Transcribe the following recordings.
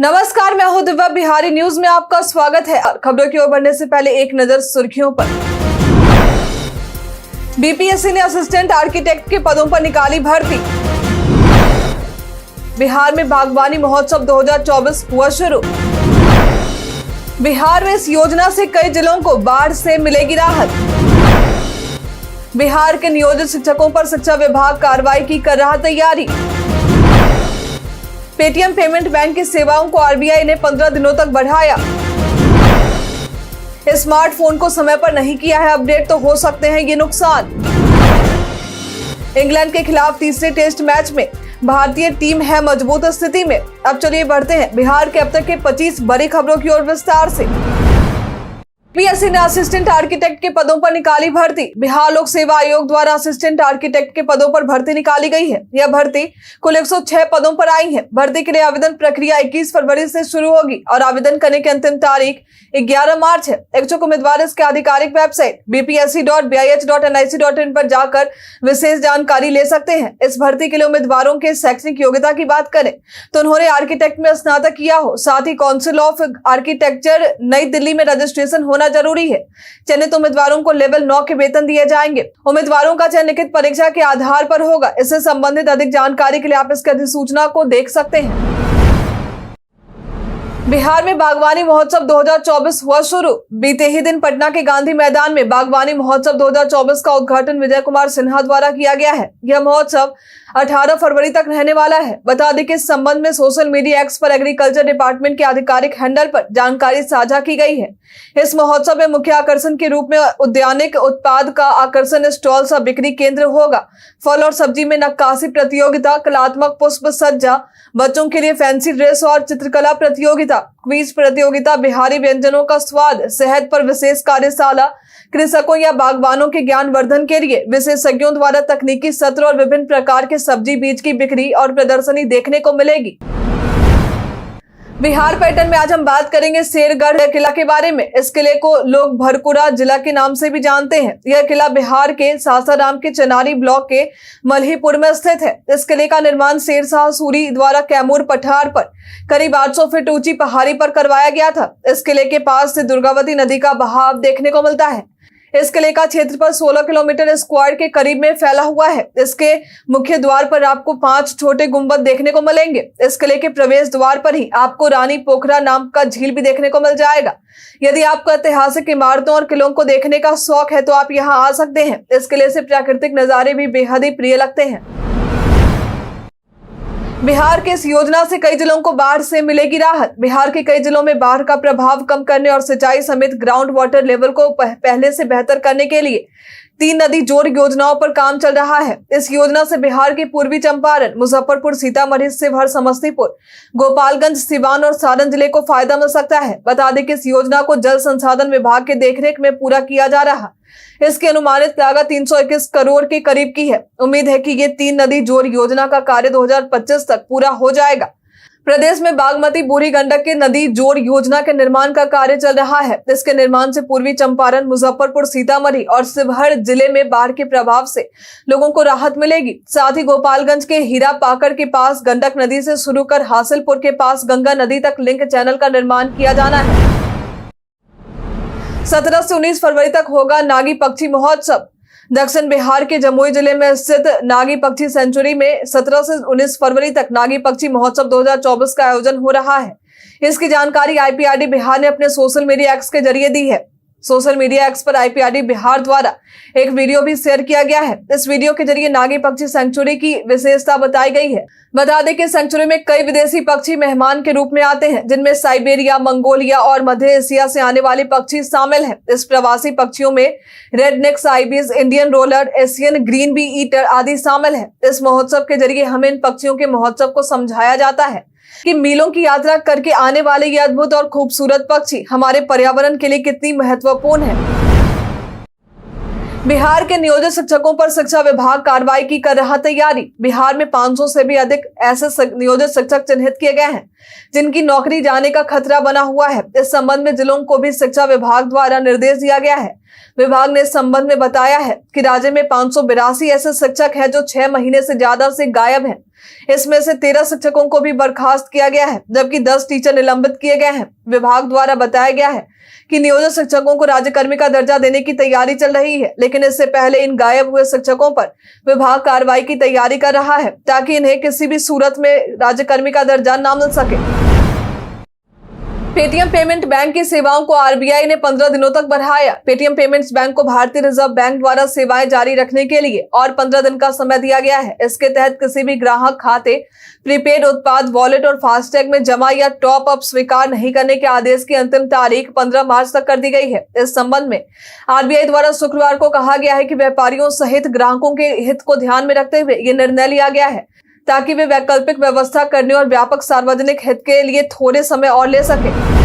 नमस्कार, मैं हूं दिव्या। बिहारी न्यूज में आपका स्वागत है। खबरों की ओर बढ़ने से पहले एक नजर सुर्खियों पर। बीपीएससी ने असिस्टेंट आर्किटेक्ट के पदों पर निकाली भर्ती। बिहार में बागवानी महोत्सव 2024 हुआ शुरू। बिहार में इस योजना से कई जिलों को बाढ़ से मिलेगी राहत। बिहार के नियोजित शिक्षकों पर शिक्षा विभाग कार्रवाई की कर रहा तैयारी। पेटीएम पेमेंट बैंक की सेवाओं को आरबीआई ने 15 दिनों तक बढ़ाया। स्मार्टफोन को समय पर नहीं किया है अपडेट तो हो सकते हैं ये नुकसान। इंग्लैंड के खिलाफ तीसरे टेस्ट मैच में भारतीय टीम है मजबूत स्थिति में। अब चलिए बढ़ते हैं बिहार के अब तक के 25 बड़ी खबरों की ओर विस्तार से। बीपीएससी ने असिस्टेंट आर्किटेक्ट के पदों पर निकाली भर्ती। बिहार लोक सेवा आयोग द्वारा असिस्टेंट आर्किटेक्ट के पदों पर भर्ती निकाली गई है। यह भर्ती कुल 106 पदों पर आई है। भर्ती के लिए आवेदन प्रक्रिया 21 फरवरी से शुरू होगी और आवेदन करने की अंतिम तारीख 11 मार्च है। इच्छुक उम्मीदवार इसके आधिकारिक वेबसाइट bpsc.bih.nic.in पर जाकर विशेष जानकारी ले सकते हैं। इस भर्ती के लिए उम्मीदवारों के शैक्षणिक योग्यता की बात करें तो उन्होंने आर्किटेक्ट में स्नातक किया हो, साथ ही काउंसिल ऑफ आर्किटेक्चर नई दिल्ली में रजिस्ट्रेशन होना जरूरी है। चयनित उम्मीदवारों को लेवल 9 के वेतन दिए जाएंगे। उम्मीदवारों का चयन लिखित परीक्षा के आधार पर होगा। इससे संबंधित अधिक जानकारी के लिए आप इसकी अधिसूचना को देख सकते हैं। बिहार में बागवानी महोत्सव 2024 हुआ शुरू। बीते ही दिन पटना के गांधी मैदान में बागवानी महोत्सव 2024 का उद्घाटन विजय कुमार सिन्हा द्वारा किया गया है। यह महोत्सव 18 फरवरी तक रहने वाला है। बता दें कि इस संबंध में सोशल मीडिया एक्स पर एग्रीकल्चर डिपार्टमेंट के आधिकारिक हैंडल पर जानकारी साझा की गई है। इस महोत्सव में मुख्य आकर्षण के रूप में उद्यानिक उत्पाद का आकर्षण स्टॉल सा बिक्री केंद्र होगा। फल और सब्जी में नक्काशी प्रतियोगिता, कलात्मक पुष्प सज्जा, बच्चों के लिए फैंसी ड्रेस और चित्रकला प्रतियोगिता, क्विज प्रतियोगिता, बिहारी व्यंजनों का स्वाद, सेहत पर विशेष कार्यशाला, कृषकों या बागवानों के ज्ञान वर्धन के लिए विशेषज्ञों द्वारा तकनीकी सत्र और विभिन्न प्रकार के सब्जी बीज की बिक्री और प्रदर्शनी देखने को मिलेगी। बिहार पर्यटन में आज हम बात करेंगे शेरगढ़ किला के बारे में। इस किले को लोग भरकुरा जिला के नाम से भी जानते हैं। यह किला बिहार के सासाराम के चनारी ब्लॉक के मल्हीपुर में स्थित है। इस किले का निर्माण शेर शाह सूरी द्वारा कैमूर पठार पर करीब 800 फीट ऊंची पहाड़ी पर करवाया गया था। इस किले के पास से दुर्गावती नदी का बहाव देखने को मिलता है। इस किले का क्षेत्रफल 16 किलोमीटर स्क्वायर के करीब में फैला हुआ है। इसके मुख्य द्वार पर आपको 5 छोटे गुंबद देखने को मिलेंगे। इस किले के प्रवेश द्वार पर ही आपको रानी पोखरा नाम का झील भी देखने को मिल जाएगा। यदि आपको ऐतिहासिक इमारतों और किलों को देखने का शौक है तो आप यहाँ आ सकते हैं। इस किले से प्राकृतिक नजारे भी बेहद ही प्रिय लगते हैं। बिहार के इस योजना से कई जिलों को बाढ़ से मिलेगी राहत। बिहार के कई जिलों में बाढ़ का प्रभाव कम करने और सिंचाई समेत ग्राउंड वाटर लेवल को पहले से बेहतर करने के लिए 3 नदी जोड़ योजनाओं पर काम चल रहा है। इस योजना से बिहार के पूर्वी चंपारण, मुजफ्फरपुर, सीतामढ़ी, शिवहर, समस्तीपुर, गोपालगंज, सिवान और सारण जिले को फायदा मिल सकता है। बता दें कि इस योजना को जल संसाधन विभाग के देखरेख में पूरा किया जा रहा। इसकी अनुमानित लागत 321 करोड़ के करीब की है। उम्मीद है कि ये 3 नदी जोड़ योजना का कार्य 2025 तक पूरा हो जाएगा। प्रदेश में बागमती, बूढ़ी गंडक के नदी जोड़ योजना के निर्माण का कार्य चल रहा है। इसके निर्माण से पूर्वी चंपारण, मुजफ्फरपुर, सीतामढ़ी और शिवहर जिले में बाढ़ के प्रभाव से लोगों को राहत मिलेगी। साथ ही गोपालगंज के हीरा पाकड़ के पास गंडक नदी से शुरू कर हासिलपुर के पास गंगा नदी तक लिंक चैनल का निर्माण किया जाना है। 17 से 19 फरवरी तक होगा नागी पक्षी महोत्सव। दक्षिण बिहार के जमुई जिले में स्थित नागी पक्षी सेंचुरी में 17 से 19 फरवरी तक नागी पक्षी महोत्सव 2024 का आयोजन हो रहा है। इसकी जानकारी आईपीआरडी बिहार ने अपने सोशल मीडिया एक्स के जरिए दी है। सोशल मीडिया एक्स पर आईपीआरडी बिहार द्वारा एक वीडियो भी शेयर किया गया है। इस वीडियो के जरिए नागी पक्षी सेंचुरी की विशेषता बताई गई है। बता दें कि सेंचुरी में कई विदेशी पक्षी मेहमान के रूप में आते हैं, जिनमें साइबेरिया, मंगोलिया और मध्य एशिया से आने वाले पक्षी शामिल हैं। इस प्रवासी पक्षियों में redneck ibis, Indian roller, Asian green bee eater आदि शामिल है। इस महोत्सव के जरिए हमें इन पक्षियों के महोत्सव को समझाया जाता है कि मीलों की यात्रा करके आने वाले ये अद्भुत और खूबसूरत पक्षी हमारे पर्यावरण के लिए कितनी महत्वपूर्ण है। बिहार के नियोजित शिक्षकों पर शिक्षा विभाग कार्रवाई की कर रहा तैयारी। बिहार में 500 से भी अधिक ऐसे नियोजित शिक्षक चिन्हित किए गए हैं जिनकी नौकरी जाने का खतरा बना हुआ है। इस संबंध में जिलों को भी शिक्षा विभाग द्वारा निर्देश दिया गया है। विभाग ने इस संबंध में बताया है कि राज्य में 582 ऐसे शिक्षक हैं जो 6 महीने से ज्यादा से गायब हैं। इसमें से 13 शिक्षकों को भी बर्खास्त किया गया है, जबकि 10 टीचर निलंबित किए गए हैं। विभाग द्वारा बताया गया है कि नियोजित शिक्षकों को राज्यकर्मी का दर्जा देने की तैयारी चल रही है, लेकिन इससे पहले इन गायब हुए शिक्षकों पर विभाग कार्रवाई की तैयारी कर रहा है ताकि इन्हें किसी भी सूरत में राज्यकर्मी का दर्जा न मिल सके। पेटीएम पेमेंट बैंक की सेवाओं को आरबीआई ने 15 दिनों तक बढ़ाया। पेटीएम पेमेंट्स बैंक को भारतीय रिजर्व बैंक द्वारा सेवाएं जारी रखने के लिए और 15 दिन का समय दिया गया है। इसके तहत किसी भी ग्राहक खाते, प्रीपेड उत्पाद, वॉलेट और फास्टैग में जमा या टॉप अप स्वीकार नहीं करने के आदेश की अंतिम तारीख 15 मार्च तक कर दी गई है। इस संबंध में आरबीआई द्वारा शुक्रवार को कहा गया है कि व्यापारियों सहित ग्राहकों के हित को ध्यान में रखते हुए ये निर्णय लिया गया है ताकि वे वैकल्पिक व्यवस्था करने और व्यापक सार्वजनिक हित के लिए थोड़े समय और ले सके।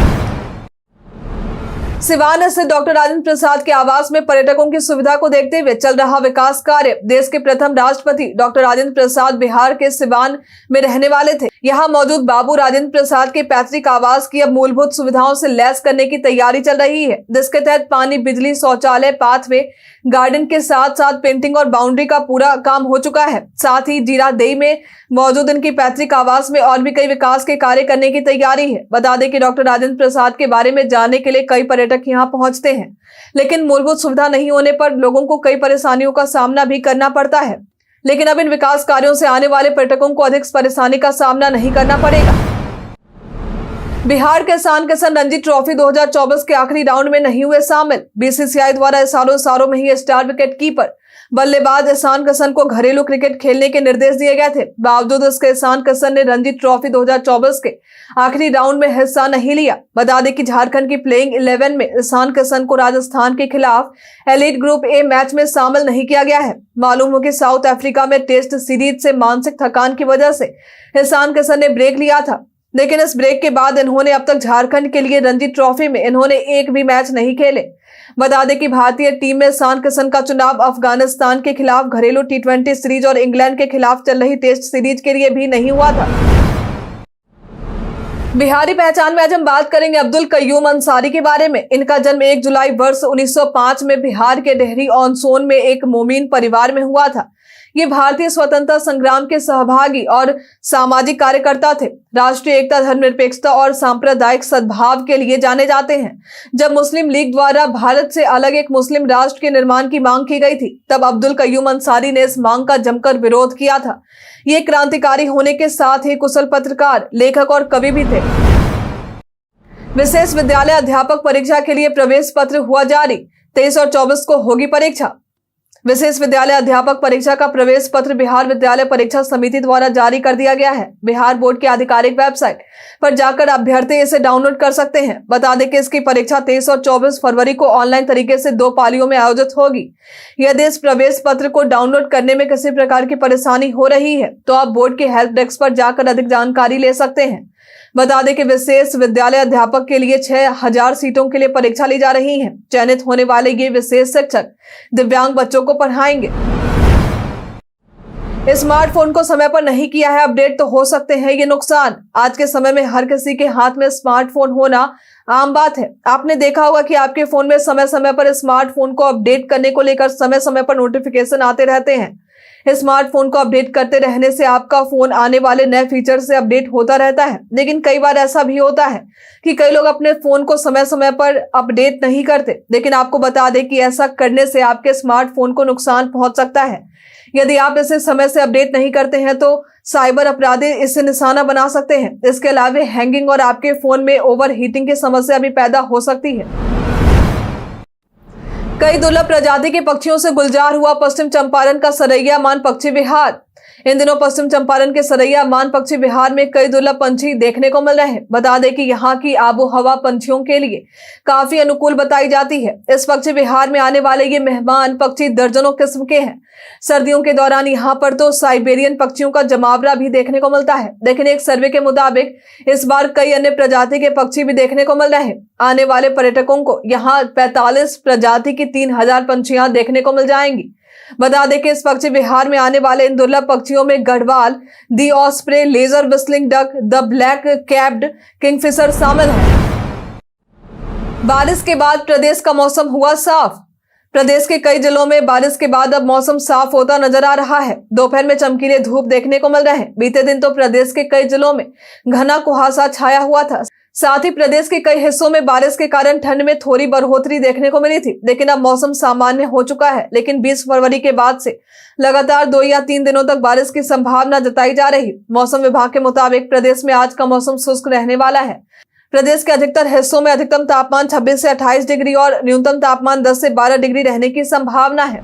सिवान स्थित डॉक्टर राजेंद्र प्रसाद के आवास में पर्यटकों की सुविधा को देखते हुए चल रहा विकास कार्य। देश के प्रथम राष्ट्रपति डॉक्टर राजेंद्र प्रसाद बिहार के सिवान में रहने वाले थे। यहाँ मौजूद बाबू राजेंद्र प्रसाद के पैतृक आवास की अब मूलभूत सुविधाओं से लैस करने की तैयारी चल रही है, जिसके तहत पानी, बिजली, शौचालय, पाथवे, गार्डन के साथ साथ पेंटिंग और बाउंड्री का पूरा काम हो चुका है। साथ ही जीरादेई में मौजूद इनकी पैतृक आवास में और भी कई विकास के कार्य करने की तैयारी है। बता दें कि डॉक्टर राजेंद्र प्रसाद के बारे में जानने के लिए कई पर्यटक यहाँ पहुंचते हैं, लेकिन मूलभूत सुविधा नहीं होने पर लोगों को कई परेशानियों का सामना भी करना पड़ता है। लेकिन अब इन विकास कार्यों से आने वाले पर्यटकों को अधिक परेशानी का सामना नहीं करना पड़ेगा। बिहार के ईशान किशन रणजी ट्रॉफी 2024 के आखिरी राउंड में नहीं हुए शामिल। बीसीसीआई द्वारा इशारों में ही स्टार विकेट कीपर बल्लेबाज ईशान किशन को घरेलू क्रिकेट खेलने के निर्देश दिए गए थे। बावजूद इसके ईशान किशन ने रणजी ट्रॉफी 2024 के आखिरी राउंड में हिस्सा नहीं लिया। बता दें कि झारखंड की प्लेइंग 11 में ईशान किशन को राजस्थान के खिलाफ एलीट ग्रुप ए मैच में शामिल नहीं किया गया है। मालूम हो कि साउथ अफ्रीका में टेस्ट सीरीज से मानसिक थकान की वजह से ईशान किशन ने ब्रेक लिया था, लेकिन इस ब्रेक के बाद इन्होंने अब तक झारखंड के लिए रणजी ट्रॉफी में इन्होंने एक भी मैच नहीं खेले। बता दें कि भारतीय टीम में ईशान किशन का चुनाव अफगानिस्तान के खिलाफ घरेलू T20 सीरीज और इंग्लैंड के खिलाफ चल रही टेस्ट सीरीज के लिए भी नहीं हुआ था। बिहारी पहचान में आज हम बात करेंगे अब्दुल कयूम अंसारी के बारे में। इनका जन्म 1 जुलाई वर्ष 1905 में बिहार के डेहरी ऑन सोन में एक मोमीन परिवार में हुआ था। ये भारतीय स्वतंत्रता संग्राम के सहभागी और सामाजिक कार्यकर्ता थे। राष्ट्रीय एकता, धर्मनिरपेक्षता और सांप्रदायिक सद्भाव के लिए जाने जाते हैं। जब मुस्लिम लीग द्वारा भारत से अलग एक मुस्लिम राष्ट्र के निर्माण की मांग की गई थी, तब अब्दुल कयूम अंसारी ने इस मांग का जमकर विरोध किया था। ये क्रांतिकारी होने के साथ ही कुशल पत्रकार, लेखक और कवि भी थे। विशेष विद्यालय अध्यापक परीक्षा के लिए प्रवेश पत्र हुआ जारी। 23 और 24 को होगी परीक्षा। विशेष विद्यालय अध्यापक परीक्षा का प्रवेश पत्र बिहार विद्यालय परीक्षा समिति द्वारा जारी कर दिया गया है। बिहार बोर्ड की आधिकारिक वेबसाइट पर जाकर अभ्यर्थी इसे डाउनलोड कर सकते हैं। बता दें कि इसकी परीक्षा 23 और 24 फरवरी को ऑनलाइन तरीके से 2 पालियों में आयोजित होगी। यदि इस प्रवेश पत्र को डाउनलोड करने में किसी प्रकार की परेशानी हो रही है तो आप बोर्ड के हेल्प डेस्क पर जाकर अधिक जानकारी ले सकते हैं। बता दें कि विशेष विद्यालय अध्यापक के लिए 6000 सीटों के लिए परीक्षा ली जा रही है। चयनित होने वाले ये विशेष शिक्षक दिव्यांग बच्चों को पढ़ाएंगे। स्मार्टफोन को समय पर नहीं किया है अपडेट तो हो सकते हैं ये नुकसान। आज के समय में हर किसी के हाथ में स्मार्टफोन होना आम बात है। आपने देखा होगा कि आपके फोन में समय समय पर स्मार्टफोन को अपडेट करने को लेकर समय समय पर नोटिफिकेशन आते रहते हैं। स्मार्टफोन को अपडेट करते रहने से आपका फोन आने वाले नए फीचर से अपडेट होता रहता है। लेकिन कई बार ऐसा भी होता है कि कई लोग अपने फोन को समय समय पर अपडेट नहीं करते। लेकिन आपको बता दें कि ऐसा करने से आपके स्मार्टफोन को नुकसान पहुंच सकता है। यदि आप इसे समय से अपडेट नहीं करते हैं तो साइबर अपराधी इसे निशाना बना सकते हैं। इसके अलावा हैंगिंग और आपके फोन में ओवर हीटिंग की समस्या भी पैदा हो सकती है। कई दुर्लभ प्रजाति के पक्षियों से गुलजार हुआ पश्चिम चंपारण का सरैया मान पक्षी विहार। इन दिनों पश्चिम चंपारण के सरैया मान पक्षी विहार में कई दुर्लभ पंछी देखने को मिल रहे हैं। बता दें कि यहाँ की आबोहवा पंछियों के लिए काफी अनुकूल बताई जाती है। इस पक्षी विहार में आने वाले ये मेहमान पक्षी दर्जनों किस्म के हैं। सर्दियों के दौरान यहाँ पर तो साइबेरियन पक्षियों का जमावड़ा भी देखने को मिलता है। लेकिन एक सर्वे के मुताबिक इस बार कई अन्य प्रजाति के पक्षी भी देखने को मिल रहे हैं। आने वाले पर्यटकों को यहाँ 45 प्रजाति की 3000 पंछियां देखने को मिल जाएंगी। बता दें कि इस पक्षी विहार में आने वाले इन दुर्लभ पक्षियों में Garhwal, the osprey, lesser whistling duck, the black capped kingfisher शामिल है। बारिश के बाद प्रदेश का मौसम हुआ साफ। प्रदेश के कई जिलों में बारिश के बाद अब मौसम साफ होता नजर आ रहा है। दोपहर में चमकीले धूप देखने को मिल रहे हैं। बीते दिन तो प्रदेश के कई जिलों में घना कुहासा छाया हुआ था। साथ ही प्रदेश के कई हिस्सों में बारिश के कारण ठंड में थोड़ी बढ़ोतरी देखने को मिली थी, लेकिन अब मौसम सामान्य हो चुका है। लेकिन 20 फरवरी के बाद से लगातार 2 या 3 दिनों तक बारिश की संभावना जताई जा रही। मौसम विभाग के मुताबिक प्रदेश में आज का मौसम शुष्क रहने वाला है। प्रदेश के अधिकतर हिस्सों में अधिकतम तापमान 26 से 28 डिग्री और न्यूनतम तापमान 10 से 12 डिग्री रहने की संभावना है।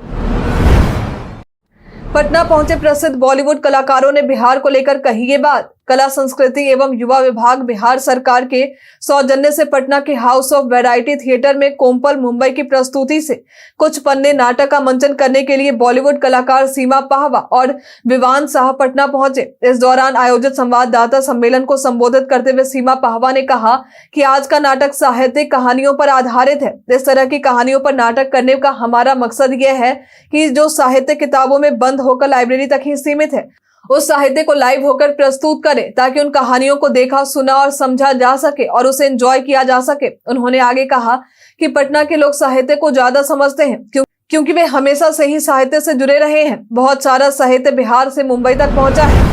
पटना पहुंचे प्रसिद्ध बॉलीवुड कलाकारों ने बिहार को लेकर कही ये बात। कला संस्कृति एवं युवा विभाग बिहार सरकार के सौजन्य से पटना के हाउस ऑफ वैरायटी थिएटर में कोम्पल मुंबई की प्रस्तुति से कुछ पन्ने नाटक का मंचन करने के लिए बॉलीवुड कलाकार सीमा पाहवा और विवान साह पटना पहुंचे। इस दौरान आयोजित संवाददाता सम्मेलन को संबोधित करते हुए सीमा पाहवा ने कहा कि आज का नाटक साहित्यिक कहानियों पर आधारित है। इस तरह की कहानियों पर नाटक करने का हमारा मकसद यह है कि जो साहित्य किताबों में बंद होकर लाइब्रेरी तक ही सीमित है, उस साहित्य को लाइव होकर प्रस्तुत करें ताकि उन कहानियों को देखा, सुना और समझा जा सके और उसे एंजॉय किया जा सके। उन्होंने आगे कहा कि पटना के लोग साहित्य को ज्यादा समझते हैं क्योंकि वे हमेशा से ही साहित्य से जुड़े रहे हैं। बहुत सारा साहित्य बिहार से मुंबई तक पहुंचा है।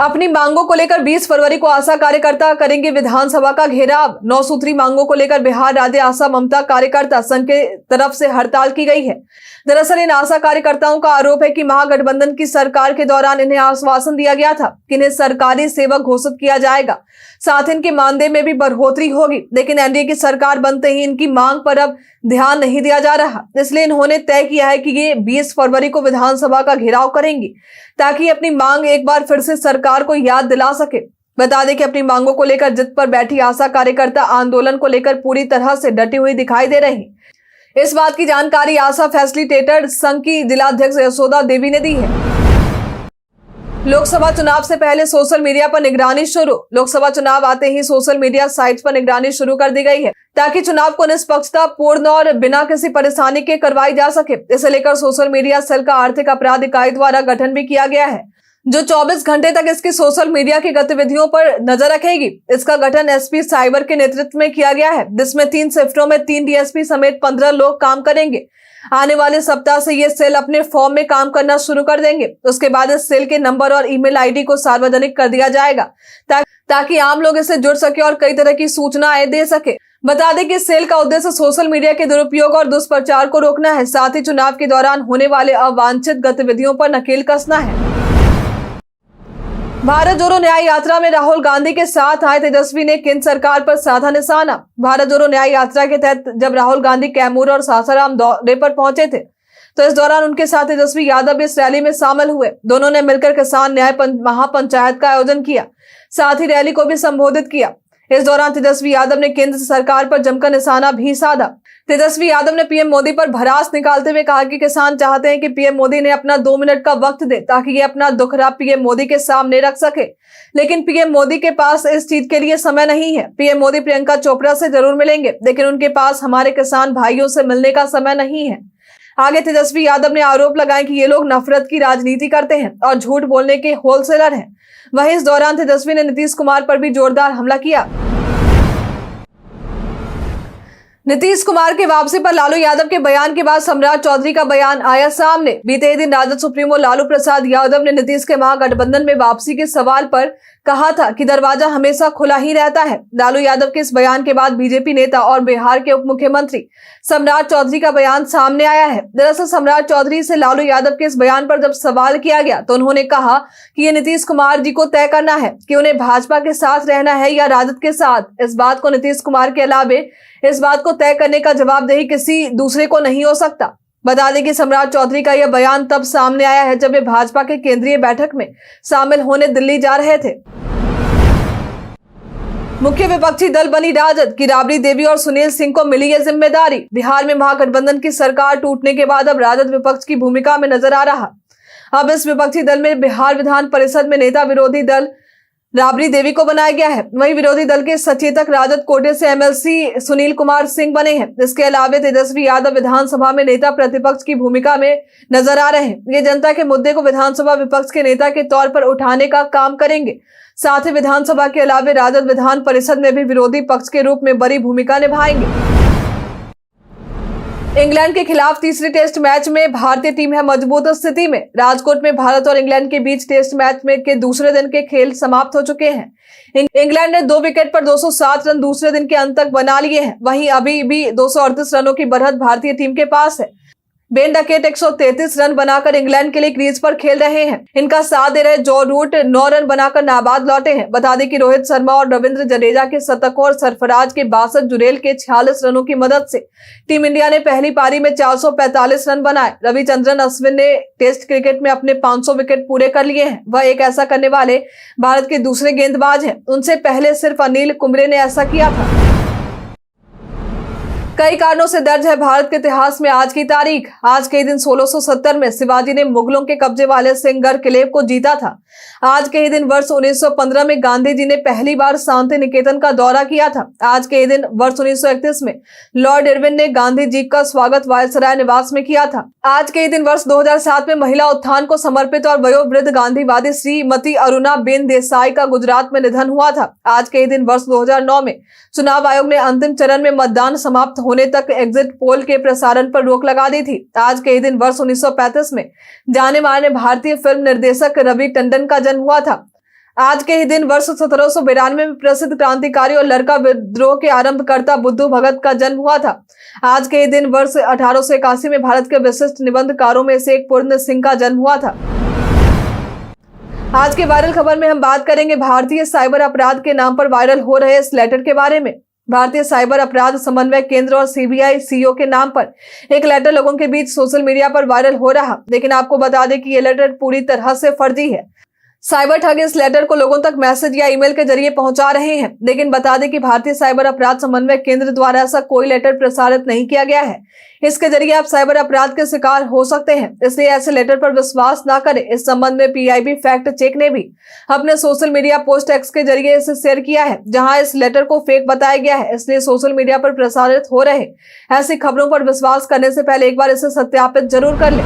अपनी मांगों को लेकर 20 फरवरी को आशा कार्यकर्ता करेंगे विधानसभा का घेराव। 9 सूत्री मांगों को लेकर बिहार राज्य आशा ममता कार्यकर्ता संघ के तरफ से हड़ताल की गई है। दरअसल इन आशा कार्यकर्ताओं का आरोप है कि महागठबंधन की सरकार के दौरान इन्हें आश्वासन दिया गया था कि इन्हें सरकारी सेवक घोषित किया जाएगा, साथ इनके मानदेय में भी बढ़ोतरी होगी। लेकिन एनडीए की सरकार बनते ही इनकी मांग पर अब ध्यान नहीं दिया जा रहा। इसलिए इन्होंने तय किया है कि ये 20 फरवरी को विधानसभा का घेराव करेंगी ताकि अपनी मांग एक बार फिर से सरकार को याद दिला सके। बता दें कि अपनी मांगों को लेकर जिद पर बैठी आशा कार्यकर्ता आंदोलन को लेकर पूरी तरह से डटी हुई दिखाई दे रही। इस बात की जानकारी आशा फैसिलिटेटर संघ की जिलाध्यक्ष यशोदा देवी ने दी है। लोकसभा चुनाव से पहले सोशल मीडिया पर निगरानी शुरू। लोकसभा चुनाव आते ही सोशल मीडिया साइट्स पर निगरानी शुरू कर दी गई है ताकि चुनाव को निष्पक्षता पूर्ण और बिना किसी परेशानी के करवाई जा सके। इसे लेकर सोशल मीडिया सेल का आर्थिक अपराध इकाई द्वारा गठन भी किया गया है, जो 24 घंटे तक इसकी सोशल मीडिया की गतिविधियों पर नजर रखेगी। इसका गठन एसपी साइबर के नेतृत्व में किया गया है, जिसमें 3 शिफ्टों में 3 डीएसपी समेत 15 लोग काम करेंगे। आने वाले सप्ताह से ये सेल अपने फॉर्म में काम करना शुरू कर देंगे। उसके बाद इस सेल के नंबर और ईमेल आईडी को सार्वजनिक कर दिया जाएगा ताकि आम लोग इससे जुड़ सके और कई तरह की सूचनाएं दे सके। बता दें कि सेल का उद्देश्य सोशल मीडिया के दुरुपयोग और दुष्प्रचार को रोकना है, साथ ही चुनाव के दौरान होने वाले अवांछित गतिविधियों पर नकेल कसना है। भारत जोड़ो न्याय यात्रा में राहुल गांधी के साथ आए तेजस्वी ने केंद्र सरकार पर साधा निशाना। भारत जोड़ो न्याय यात्रा के तहत जब राहुल गांधी कैमूर और सासाराम दौरे पर पहुंचे थे तो इस दौरान उनके साथ तेजस्वी यादव इस रैली में शामिल हुए। दोनों ने मिलकर किसान न्याय महापंचायत का आयोजन किया, साथ ही रैली को भी संबोधित किया। इस दौरान तेजस्वी यादव ने केंद्र सरकार पर जमकर निशाना भी साधा। तेजस्वी यादव ने पीएम मोदी पर भड़ास निकालते हुए कहा कि किसान चाहते हैं कि पीएम मोदी ने अपना 2 मिनट का वक्त दे ताकि ये अपना दुखड़ा पीएम मोदी के सामने रख सके, लेकिन पीएम मोदी के पास इस चीज के लिए समय नहीं है। पीएम मोदी प्रियंका चोपड़ा से जरूर मिलेंगे, लेकिन उनके पास हमारे किसान भाइयों से मिलने का समय नहीं है। आगे तेजस्वी यादव ने आरोप लगाए कि ये लोग नफरत की राजनीति करते हैं और झूठ बोलने के होलसेलर हैं। वहीं इस दौरान तेजस्वी ने नीतीश कुमार पर भी जोरदार हमला किया। नीतीश कुमार के वापसी पर लालू यादव के बयान के बाद सम्राट चौधरी का बयान आया सामने। बीते दिन राजद सुप्रीमो लालू प्रसाद यादव ने नीतीश के महागठबंधन में वापसी के सवाल पर कहा था कि दरवाजा हमेशा खुला ही रहता है। लालू यादव के इस बयान के बाद बीजेपी नेता और बिहार के उप मुख्यमंत्री सम्राट चौधरी का बयान सामने आया है। दरअसल सम्राट चौधरी से लालू यादव के इस बयान पर जब सवाल किया गया तो उन्होंने कहा कि ये नीतीश कुमार जी को तय करना है कि उन्हें भाजपा के साथ रहना है या राजद के साथ। इस बात को नीतीश कुमार के अलावे इस बात को तय करने का जवाबदेही किसी दूसरे को नहीं हो सकता। बता दें कि सम्राट चौधरी का यह बयान तब सामने आया है जब वे भाजपा के केंद्रीय बैठक में शामिल होने दिल्ली जा रहे थे। मुख्य विपक्षी दल बनी राजद की राबड़ी देवी और सुनील सिंह को मिली ये जिम्मेदारी। बिहार में महागठबंधन की सरकार टूटने के बाद अब राजद विपक्ष की भूमिका में नजर आ रहा। अब इस विपक्षी दल में बिहार विधान परिषद में नेता विरोधी दल राबड़ी देवी को बनाया गया है। वहीं विरोधी दल के सचेतक राजद कोटे से एमएलसी सुनील कुमार सिंह बने हैं। इसके अलावा तेजस्वी यादव विधानसभा में नेता प्रतिपक्ष की भूमिका में नजर आ रहे हैं। ये जनता के मुद्दे को विधानसभा विपक्ष के नेता के तौर पर उठाने का काम करेंगे। साथ ही विधानसभा के अलावा राजद विधान परिषद में भी विरोधी पक्ष के रूप में बड़ी भूमिका निभाएंगे। इंग्लैंड के खिलाफ तीसरे टेस्ट मैच में भारतीय टीम है मजबूत स्थिति में। राजकोट में भारत और इंग्लैंड के बीच टेस्ट मैच में के दूसरे दिन के खेल समाप्त हो चुके हैं। इंग्लैंड ने 2 विकेट पर 207 रन दूसरे दिन के अंत तक बना लिए हैं। वहीं अभी भी 238 रनों की बढ़त भारतीय टीम के पास है। बेन डकेट 133 रन बनाकर इंग्लैंड के लिए क्रीज पर खेल रहे हैं। इनका साथ दे रहे जो रूट 9 रन बनाकर नाबाद लौटे हैं। बता दें कि रोहित शर्मा और रविंद्र जडेजा के शतकों और सरफराज के 62, जुरेल के 46 रनों की मदद से टीम इंडिया ने पहली पारी में 445 रन बनाए। रविचंद्रन अश्विन ने टेस्ट क्रिकेट में अपने 500 विकेट पूरे कर लिए हैं। वह एक ऐसा करने वाले भारत के दूसरे गेंदबाज हैं। उनसे पहले सिर्फ अनिल कुंबले ने ऐसा किया था। कई कारणों से दर्ज है भारत के इतिहास में आज की तारीख। आज के ही दिन 1670 में शिवाजी ने मुगलों के कब्जे वाले सिंहगढ़ किले को जीता था। आज के ही दिन वर्ष 1915 में गांधी जी ने पहली बार शांति निकेतन का दौरा किया था। आज के ही दिन वर्ष 1931 में लॉर्ड इरविन ने गांधी जी का स्वागत वायसराय निवास में किया था। आज के ही दिन वर्ष 2007 में महिला उत्थान को समर्पित और वयोवृद्ध गांधीवादी श्रीमती अरुणा बेन देसाई का गुजरात में निधन हुआ था। आज के ही दिन वर्ष 2009 में चुनाव आयोग ने अंतिम चरण में मतदान समाप्त होने तक एग्जिट पोल के प्रसारण पर रोक लगा दी थी। आज के ही दिन वर्ष 1935 में जाने माने भारतीय फिल्म निर्देशक रवि टंडन का जन्म हुआ था। आज के ही दिन वर्ष 1792 में प्रसिद्ध क्रांतिकारी और लड़का विद्रोह के आरंभकर्ता बुद्धू भगत का जन्म हुआ था। आज के ही दिन वर्ष 1881 में भारत के विशिष्ट निबंधकारों में से एक पूर्ण सिंह का जन्म हुआ था। आज की वायरल खबर में हम बात करेंगे भारतीय साइबर अपराध के नाम पर वायरल हो रहे इस लेटर के बारे में। भारतीय साइबर अपराध समन्वय केंद्र और सीबीआई सीओ के नाम पर एक लेटर लोगों के बीच सोशल मीडिया पर वायरल हो रहा, लेकिन आपको बता दें कि यह लेटर पूरी तरह से फर्जी है। साइबर ठग इस लेटर को लोगों तक मैसेज या ईमेल के जरिए पहुंचा रहे हैं, लेकिन बता दें कि भारतीय साइबर अपराध समन्वय केंद्र द्वारा ऐसा कोई लेटर प्रसारित नहीं किया गया है। इसके जरिए आप साइबर अपराध के शिकार हो सकते हैं, इसलिए ऐसे लेटर पर विश्वास ना करें। इस संबंध में पीआईबी फैक्ट चेक ने भी अपने सोशल मीडिया पोस्ट एक्स के जरिए इसे शेयर किया है, जहां इस लेटर को फेक बताया गया है। इसलिए सोशल मीडिया पर प्रसारित हो रहे ऐसी खबरों पर विश्वास करने से पहले एक बार इसे सत्यापित जरूर कर लें।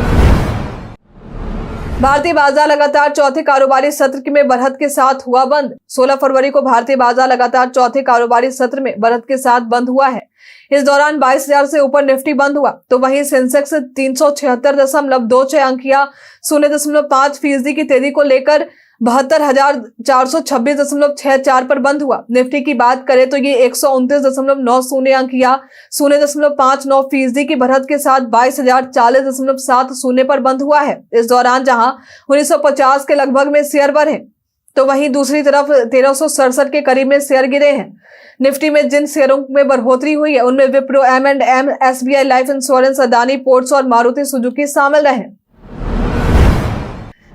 भारतीय बाजार लगातार चौथे कारोबारी सत्र में बढ़त के साथ हुआ बंद। 16 फरवरी को भारतीय बाजार लगातार चौथे कारोबारी सत्र में बढ़त के साथ बंद हुआ है। इस दौरान 22,000 से ऊपर निफ्टी बंद हुआ, तो वहीं सेंसेक्स 376.26 अंक या 0.5% की तेजी को लेकर 72,426.64 पर बंद हुआ। निफ्टी की बात करें तो ये 129.90 अंक या 0.59% की बढ़त के साथ 22,040.70 पर बंद हुआ है। इस दौरान जहां 1950 के लगभग में शेयर बढ़े, तो वहीं दूसरी तरफ 1367 के करीब में शेयर गिरे हैं। निफ्टी में जिन शेयरों में बढ़ोतरी हुई है उनमें Wipro, M&M, SBI life insurance, Adani ports और मारुति सुजुकी शामिल रहे।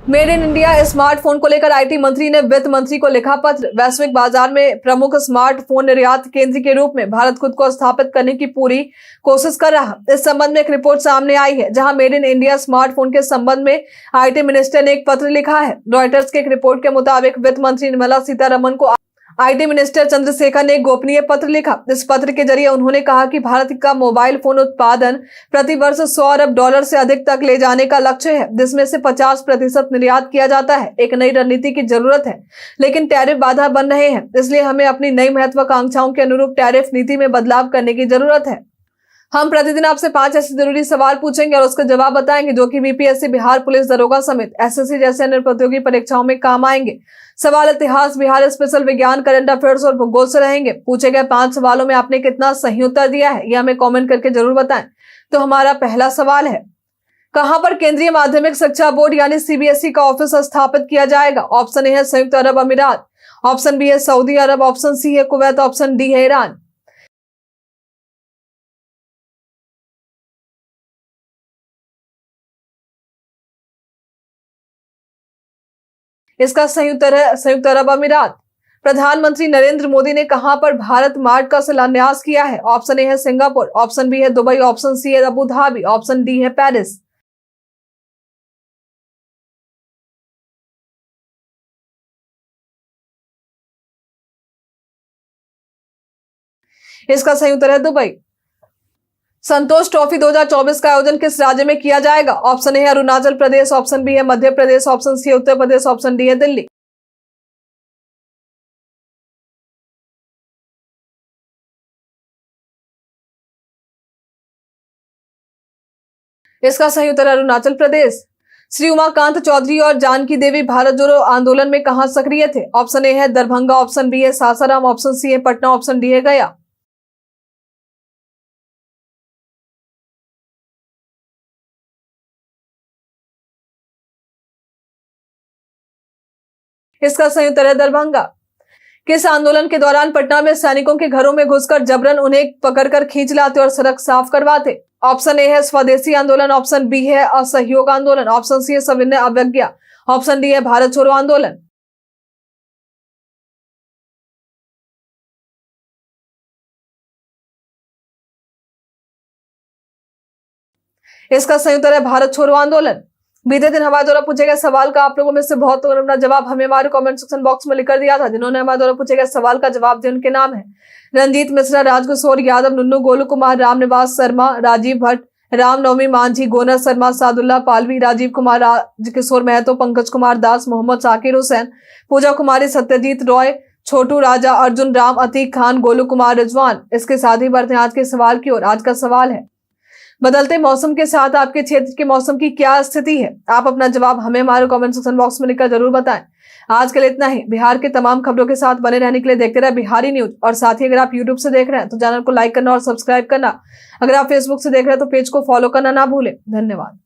मेड इन इंडिया स्मार्टफोन को लेकर आईटी मंत्री ने वित्त मंत्री को लिखा पत्र। वैश्विक बाजार में प्रमुख स्मार्टफोन निर्यात केंद्र के रूप में भारत खुद को स्थापित करने की पूरी कोशिश कर रहा। इस संबंध में एक रिपोर्ट सामने आई है, जहां मेड इन इंडिया स्मार्टफोन के संबंध में आईटी मिनिस्टर ने एक पत्र लिखा है। रॉयटर्स के एक रिपोर्ट के मुताबिक वित्त मंत्री निर्मला सीतारमण को आईटी मिनिस्टर चंद्रशेखर ने एक गोपनीय पत्र लिखा। इस पत्र के जरिए उन्होंने कहा कि भारत का मोबाइल फोन उत्पादन प्रति वर्ष $100 अरब से अधिक तक ले जाने का लक्ष्य है, जिसमें से 50% निर्यात किया जाता है। एक नई रणनीति की जरूरत है, लेकिन टैरिफ बाधा बन रहे हैं, इसलिए हमें अपनी नई महत्वाकांक्षाओं के अनुरूप टैरिफ नीति में बदलाव करने की जरूरत है। हम प्रतिदिन आपसे 5 ऐसे जरूरी सवाल पूछेंगे और उसका जवाब बताएंगे, जो कि बीपीएससी, बिहार पुलिस दरोगा समेत एसएससी जैसे अन्य प्रतियोगी परीक्षाओं में काम आएंगे। सवाल इतिहास, बिहार स्पेशल, विज्ञान, करंट अफेयर्स और भूगोल से रहेंगे। पूछे गए 5 सवालों में आपने कितना सही उत्तर दिया है, यह हमें कमेंट करके जरूर बताएं। तो हमारा पहला सवाल है, कहां पर केंद्रीय माध्यमिक शिक्षा बोर्ड यानी सीबीएसई का ऑफिस स्थापित किया जाएगा? ऑप्शन ए है संयुक्त अरब अमीरात, ऑप्शन बी है सऊदी अरब, ऑप्शन सी है कुवैत, ऑप्शन डी है ईरान। इसका सही उत्तर है संयुक्त अरब अमीरात। प्रधानमंत्री नरेंद्र मोदी ने कहां पर भारत मार्ट का शिलान्यास किया है? ऑप्शन ए है सिंगापुर, ऑप्शन बी है दुबई, ऑप्शन सी है अबू धाबी, ऑप्शन डी है पेरिस। इसका सही उत्तर है दुबई। संतोष ट्रॉफी 2024 का आयोजन किस राज्य में किया जाएगा? ऑप्शन ए है अरुणाचल प्रदेश, ऑप्शन बी है मध्य प्रदेश, ऑप्शन सी है उत्तर प्रदेश, ऑप्शन डी है दिल्ली। इसका सही उत्तर अरुणाचल प्रदेश। श्री उमाकांत चौधरी और जानकी देवी भारत जोड़ो आंदोलन में कहां सक्रिय थे? ऑप्शन ए है दरभंगा, ऑप्शन बी है सासाराम, ऑप्शन सी है पटना, ऑप्शन डी है गया। इसका सही उत्तर है दरभंगा। किस आंदोलन के दौरान पटना में सैनिकों के घरों में घुसकर जबरन उन्हें पकड़कर खींच लाते और सड़क साफ करवाते? ऑप्शन ए है स्वदेशी आंदोलन, ऑप्शन बी है असहयोग आंदोलन, ऑप्शन सी है सविनय अवज्ञा, ऑप्शन डी है भारत छोड़ो आंदोलन। इसका सही उत्तर है भारत छोड़ो आंदोलन। बीते दिन हमारे द्वारा पूछे गए सवाल का आप लोगों में से बहुत लोगों ने अपना जवाब हमें हमारे कमेंट सेक्शन बॉक्स में लिखकर दिया था। जिन्होंने हमारे द्वारा पूछे गए सवाल का जवाब दिया उनके नाम है रंजीत मिश्रा, राजकिशोर यादव, नुन्नू, गोलू कुमार, रामनिवास शर्मा, राजीव भट्ट, रामनवमी मांझी, गोनर शर्मा, सादुल्ला पालवी, राजीव कुमार, राजकिशोर महतो, पंकज कुमार दास, मोहम्मद साकिर हुसैन, पूजा कुमारी, सत्यजीत रॉय, छोटू राजा, अर्जुन राम, अतीक खान, गोलू कुमार रिजवान। इसके साथ ही बढ़ते हैं आज के सवाल की ओर। आज का सवाल है बदलते मौसम के साथ आपके क्षेत्र के मौसम की क्या स्थिति है? आप अपना जवाब हमें हमारे कमेंट सेक्शन बॉक्स में लिखकर जरूर बताएं। आज के लिए इतना ही। बिहार के तमाम खबरों के साथ बने रहने के लिए देखते रहे बिहारी न्यूज। और साथ ही अगर आप यूट्यूब से देख रहे हैं तो चैनल को लाइक करना और सब्सक्राइब करना। अगर आप फेसबुक से देख रहे हैं तो पेज को फॉलो करना ना भूलें। धन्यवाद।